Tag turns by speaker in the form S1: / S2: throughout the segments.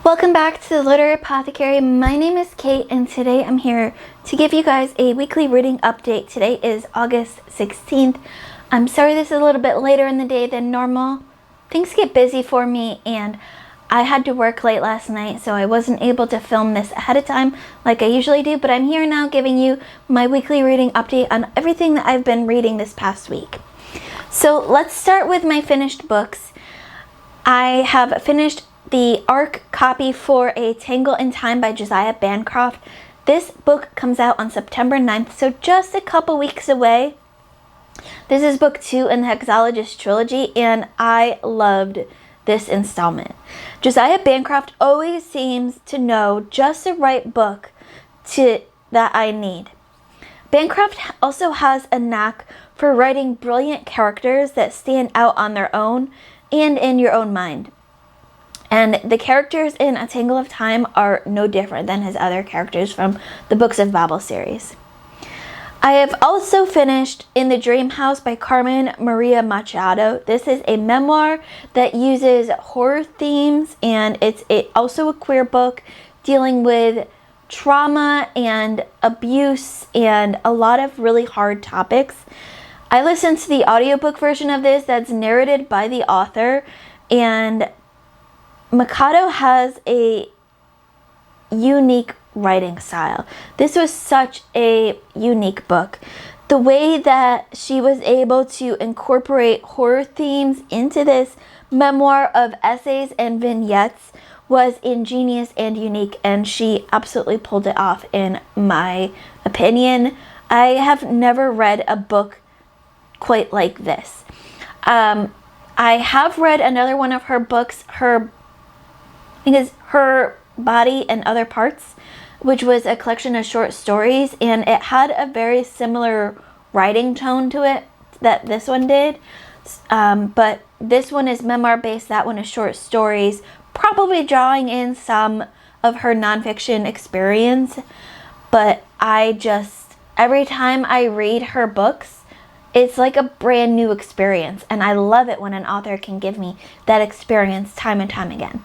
S1: Welcome back to the Literary Apothecary. My name is Kate and today I'm here to give you guys a weekly reading update. Today is August 16th. I'm sorry this is a little bit later in the day than normal. Things get busy for me and I had to work late last night, so I wasn't able to film this ahead of time like I usually do, but I'm here now giving you my weekly reading update on everything that I've been reading this past week. So let's start with my finished books. I have finished the ARC copy for A Tangle in Time by Josiah Bancroft. This book comes out on September 9th, so just a couple weeks away. This is book 2 in the Hexologist trilogy, and I loved this installment. Josiah Bancroft always seems to know just the right book that I need. Bancroft also has a knack for writing brilliant characters that stand out on their own and in your own mind. And the characters in A Tangle of Time are no different than his other characters from the Books of Babel series. I have also finished In the Dream House by Carmen Maria Machado. This is a memoir that uses horror themes, and it's also a queer book dealing with trauma and abuse and a lot of really hard topics. I listened to the audiobook version of this that's narrated by the author, and Machado has a unique writing style. This was such a unique book. The way that she was able to incorporate horror themes into this memoir of essays and vignettes was ingenious and unique, and she absolutely pulled it off in my opinion. I have never read a book quite like this. I have read another one of her books, Her Body and Other Parts, which was a collection of short stories, and it had a very similar writing tone to it that this one did. But this one is memoir based, that one is short stories, probably drawing in some of her nonfiction experience. But every time I read her books, it's like a brand new experience, and I love it when an author can give me that experience time and time again.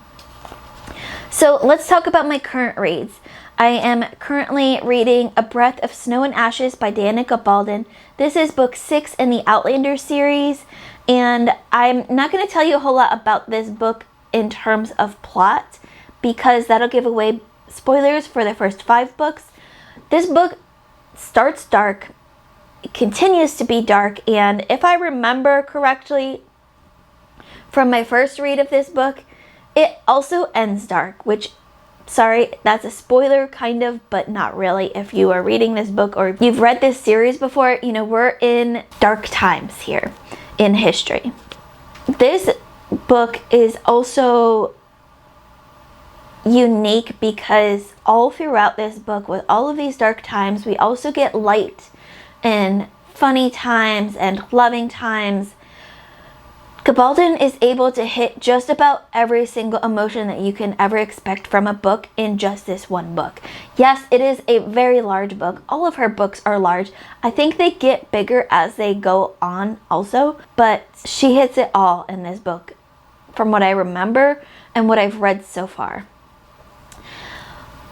S1: So let's talk about my current reads. I am currently reading A Breath of Snow and Ashes by Diana Gabaldon. This is book 6 in the Outlander series, and I'm not going to tell you a whole lot about this book in terms of plot because that'll give away spoilers for the first 5 books. This book starts dark, it continues to be dark, and if I remember correctly from my first read of this book, it also ends dark, which, sorry, that's a spoiler kind of, but not really. If you are reading this book or you've read this series before, you know, we're in dark times here in history. This book is also unique because all throughout this book, with all of these dark times, we also get light and funny times and loving times. Gabaldon is able to hit just about every single emotion that you can ever expect from a book in just this one book. Yes, it is a very large book. All of her books are large. I think they get bigger as they go on also, but she hits it all in this book from what I remember and what I've read so far.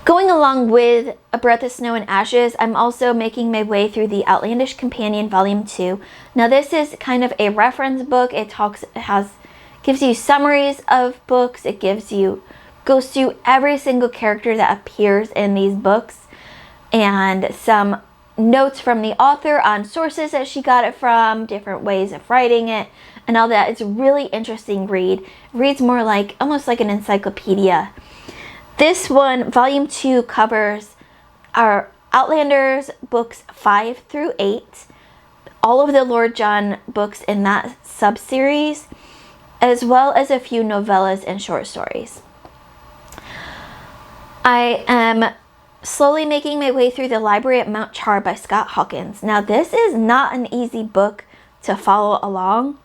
S1: Going along with A Breath of Snow and Ashes, I'm also making my way through The Outlandish Companion Volume 2. Now this is kind of a reference book. It gives you summaries of books. It goes through every single character that appears in these books and some notes from the author on sources that she got it from, different ways of writing it, and all that. It's a really interesting read. It reads more like, almost like an encyclopedia. This one, Volume 2, covers our Outlanders books 5 through 8, all of the Lord John books in that sub-series, as well as a few novellas and short stories. I am slowly making my way through The Library at Mount Char by Scott Hawkins. Now, this is not an easy book to follow along.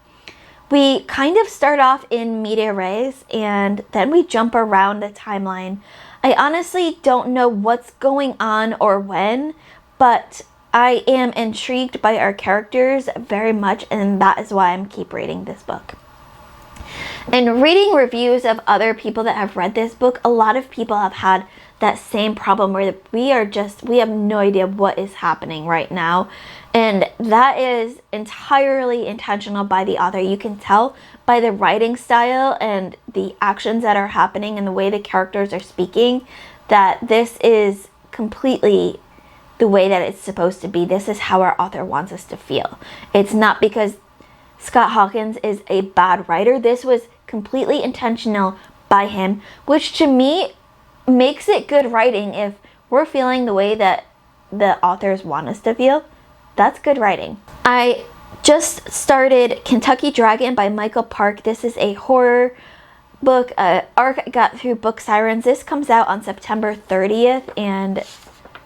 S1: We kind of start off in media res and then we jump around the timeline. I honestly don't know what's going on or when, but I am intrigued by our characters very much, and that is why I'm keep reading this book. And reading reviews of other people that have read this book, a lot of people have had that same problem where we have no idea what is happening right now. And that is entirely intentional by the author. You can tell by the writing style and the actions that are happening and the way the characters are speaking that this is completely the way that it's supposed to be. This is how our author wants us to feel. It's not because Scott Hawkins is a bad writer. This was completely intentional by him, which to me makes it good writing. If we're feeling the way that the authors want us to feel, that's good writing. I just started Kentucky Dragon by Michael Park. This is a horror book. Arc got through Book Sirens. This comes out on September 30th, and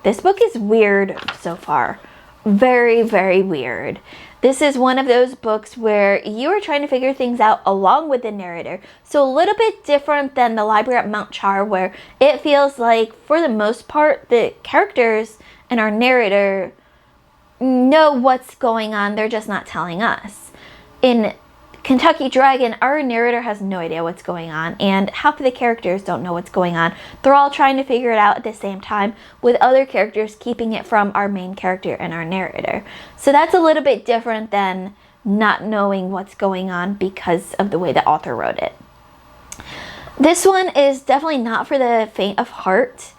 S1: this book is weird so far. Very, very weird. This is one of those books where you are trying to figure things out along with the narrator. So a little bit different than The Library at Mount Char, where it feels like, for the most part, the characters and our narrator know what's going on. They're just not telling us. In Kentucky Dragon, our narrator has no idea what's going on, and half of the characters don't know what's going on. They're all trying to figure it out at the same time, with other characters keeping it from our main character and our narrator. So that's a little bit different than not knowing what's going on because of the way the author wrote it. This one is definitely not for the faint of heart.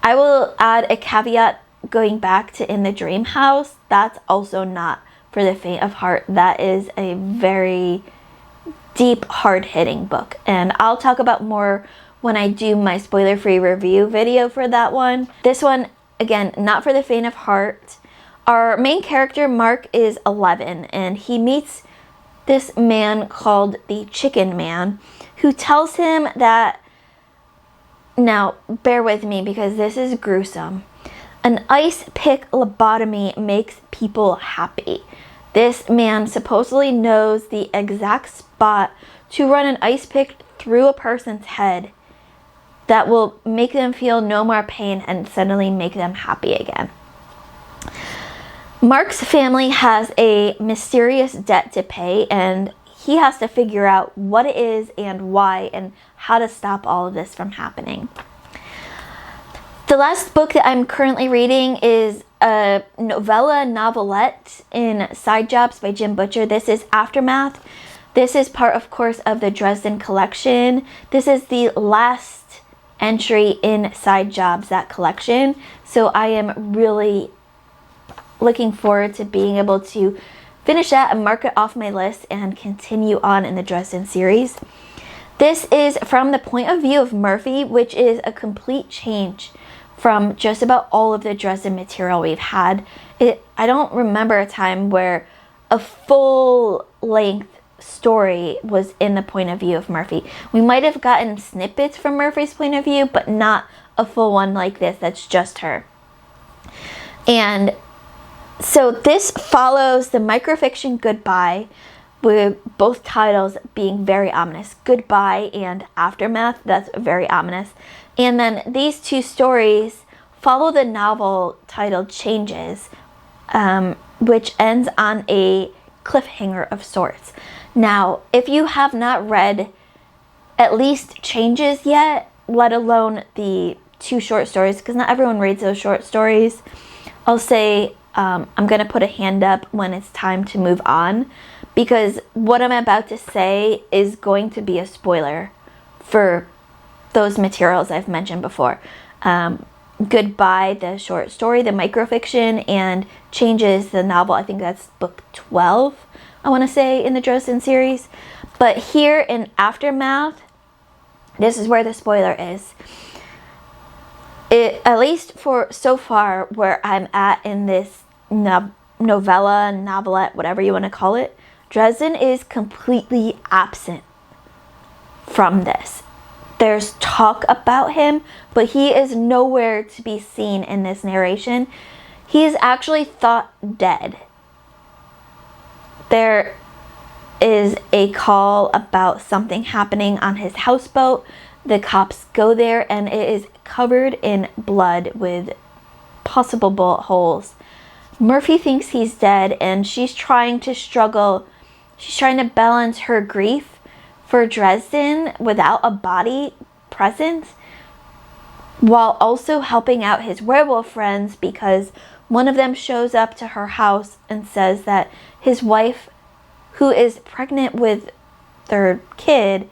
S1: I will add a caveat going back to In the Dream House. That's also not for the faint of heart. That is a very deep, hard-hitting book, and I'll talk about more when I do my spoiler-free review video for that one. This one, again, not for the faint of heart. Our main character, Mark, is 11, and he meets this man called the Chicken Man, who tells him that, now bear with me because this is gruesome, an ice pick lobotomy makes people happy. This man supposedly knows the exact spot to run an ice pick through a person's head that will make them feel no more pain and suddenly make them happy again. Mark's family has a mysterious debt to pay, and he has to figure out what it is and why and how to stop all of this from happening. The last book that I'm currently reading is a novelette in Side Jobs by Jim Butcher. This is Aftermath. This is part, of course, of the Dresden collection. This is the last entry in Side Jobs, that collection. So I am really looking forward to being able to finish that and mark it off my list and continue on in the Dresden series. This is from the point of view of Murphy, which is a complete change from just about all of the Dresden material we've had. I don't remember a time where a full-length story was in the point of view of Murphy. We might have gotten snippets from Murphy's point of view, but not a full one like this that's just her. And so this follows the microfiction Goodbye, with both titles being very ominous. Goodbye and Aftermath, that's very ominous. And then these two stories follow the novel titled Changes, which ends on a cliffhanger of sorts. Now, if you have not read at least Changes yet, let alone the two short stories, because not everyone reads those short stories, I'll say I'm going to put a hand up when it's time to move on, because what I'm about to say is going to be a spoiler for those materials I've mentioned before. Goodbye, the short story, the microfiction, and Changes, the novel. I think that's book 12, I want to say, in the Dresden series. But here in Aftermath, this is where the spoiler is. At least for so far where I'm at in this novella, novelette, whatever you want to call it, Dresden is completely absent from this. There's talk about him, but he is nowhere to be seen in this narration. He is actually thought dead. There is a call about something happening on his houseboat. The cops go there and it is covered in blood with possible bullet holes. Murphy thinks he's dead, and she's trying to balance her grief for Dresden without a body present, while also helping out his werewolf friends, because one of them shows up to her house and says that his wife, who is pregnant with their kid,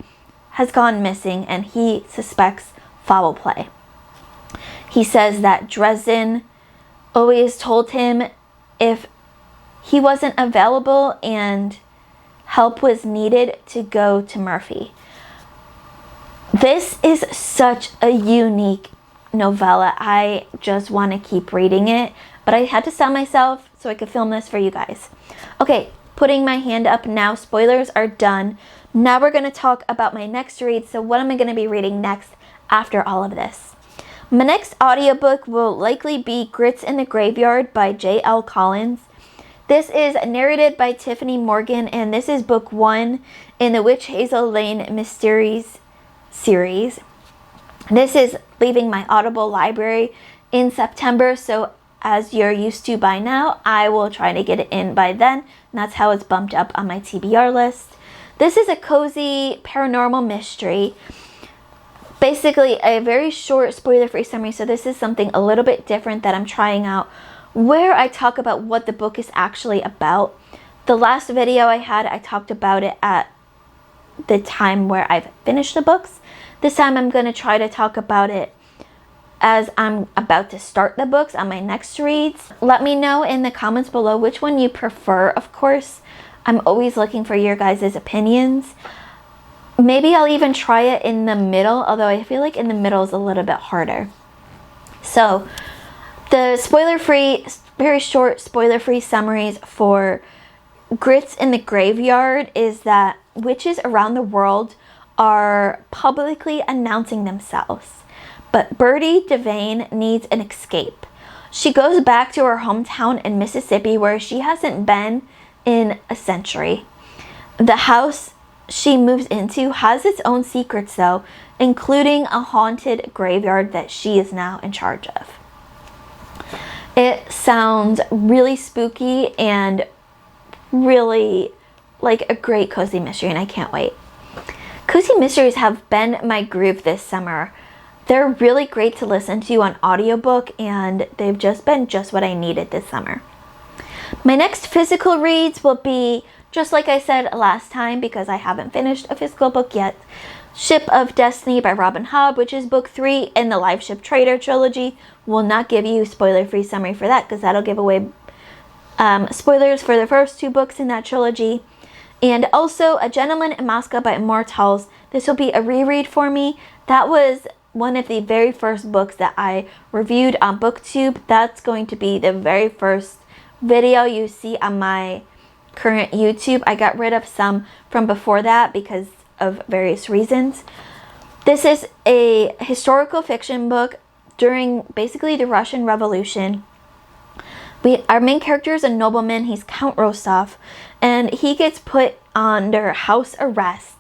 S1: has gone missing and he suspects foul play. He says that Dresden always told him if he wasn't available and help was needed to go to Murphy. This is such a unique novella. I just want to keep reading it, but I had to stop myself so I could film this for you guys. Okay, putting my hand up now. Spoilers are done. Now we're going to talk about my next read. So what am I going to be reading next after all of this? My next audiobook will likely be Grits in the Graveyard by J.L. Collins. This is narrated by Tiffany Morgan, and this is book 1 in the Witch Hazel Lane Mysteries series. This is leaving my Audible library in September, so as you're used to by now, I will try to get it in by then, and that's how it's bumped up on my TBR list. This is a cozy paranormal mystery. Basically, a very short spoiler-free summary, so this is something a little bit different that I'm trying out, where I talk about what the book is actually about. The last video I had, I talked about it at the time where I've finished the books. This time I'm going to try to talk about it as I'm about to start the books on my next reads. Let me know in the comments below which one you prefer, of course. I'm always looking for your guys' opinions. Maybe I'll even try it in the middle, although I feel like in the middle is a little bit harder. So, the spoiler-free, very short spoiler-free summaries for Grits in the Graveyard is that witches around the world are publicly announcing themselves. But Birdie Devane needs an escape. She goes back to her hometown in Mississippi, where she hasn't been in a century. The house she moves into has its own secrets though, including a haunted graveyard that she is now in charge of. It sounds really spooky and really like a great cozy mystery, and I can't wait. Cozy mysteries have been my groove this summer. They're really great to listen to on audiobook, and they've just been just what I needed this summer. My next physical reads will be, just like I said last time, because I haven't finished a physical book yet, Ship of Destiny by Robin Hobb, which is book 3 in the Live Ship Trader trilogy. Will not give you spoiler-free summary for that, because that'll give away spoilers for the first 2 books in that trilogy. And also A Gentleman in Moscow by Immortals. This will be a reread for me. That was one of the very first books that I reviewed on BookTube. That's going to be the very first video you see on my current YouTube. I got rid of some from before that because of various reasons. This is a historical fiction book during basically the Russian Revolution. Our main character is a nobleman. He's Count Rostov, and he gets put under house arrest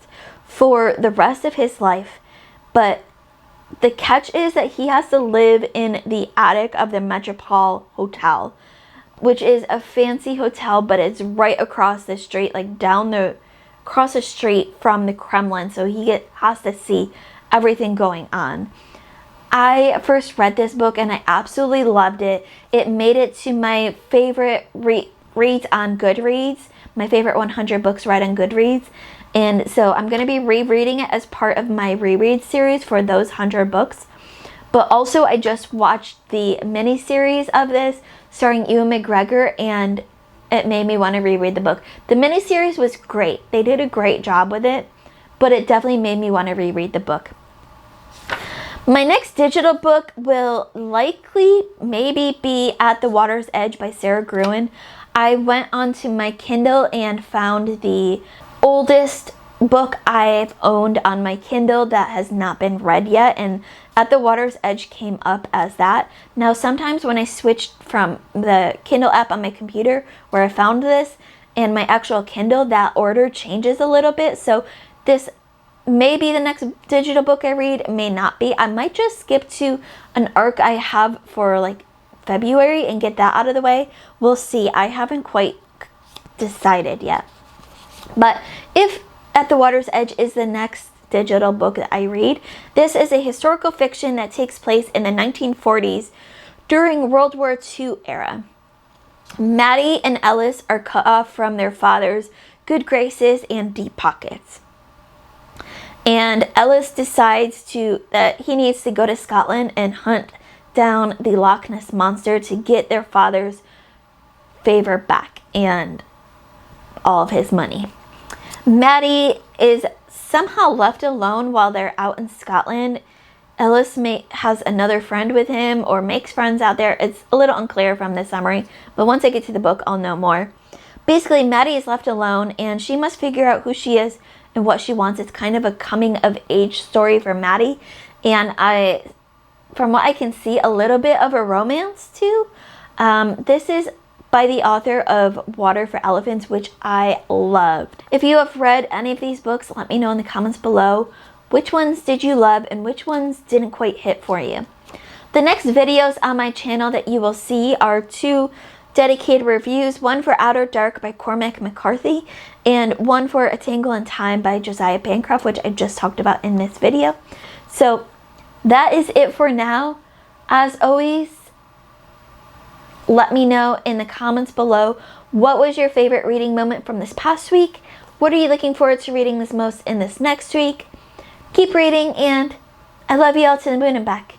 S1: for the rest of his life. But the catch is that he has to live in the attic of the Metropole Hotel, which is a fancy hotel, but it's right across the street, like across the street from the Kremlin. So he has to see everything going on. I first read this book and I absolutely loved it. It made it to my favorite reads on Goodreads, my favorite 100 books read on Goodreads. And so I'm going to be rereading it as part of my reread series for those 100 books. But also I just watched the mini-series of this starring Ewan McGregor, and it made me want to reread the book. The mini-series was great. They did a great job with it, but it definitely made me want to reread the book. My next digital book will likely maybe be At the Water's Edge by Sarah Gruen. I went onto my Kindle and found the oldest book I've owned on my Kindle that has not been read yet, and At the Water's Edge came up as that. Now sometimes when I switched from the Kindle app on my computer where I found this and my actual Kindle, that order changes a little bit. So this may be the next digital book I read, may not be. I might just skip to an arc I have for like February and get that out of the way. We'll see. I haven't quite decided yet. But if At the Water's Edge is the next digital book that I read. This is a historical fiction that takes place in the 1940s during World War II era. Maddie and Ellis are cut off from their father's good graces and deep pockets. And Ellis decides that he needs to go to Scotland and hunt down the Loch Ness Monster to get their father's favor back and all of his money. Maddie is somehow left alone while they're out in Scotland. Ellis has another friend with him or makes friends out there. It's a little unclear from the summary, but once I get to the book, I'll know more. Basically, Maddie is left alone and she must figure out who she is and what she wants. It's kind of a coming of age story for Maddie, and from what I can see, a little bit of a romance too. This is by the author of Water for Elephants, which I loved. If you have read any of these books, let me know in the comments below. Which ones did you love and which ones didn't quite hit for you? The next videos on my channel that you will see are 2 dedicated reviews, one for Outer Dark by Cormac McCarthy and one for A Tangle in Time by Josiah Bancroft, which I just talked about in this video. So that is it for now. As always, let me know in the comments below, what was your favorite reading moment from this past week? What are you looking forward to reading this most in this next week? Keep reading, and I love you all to the moon and back.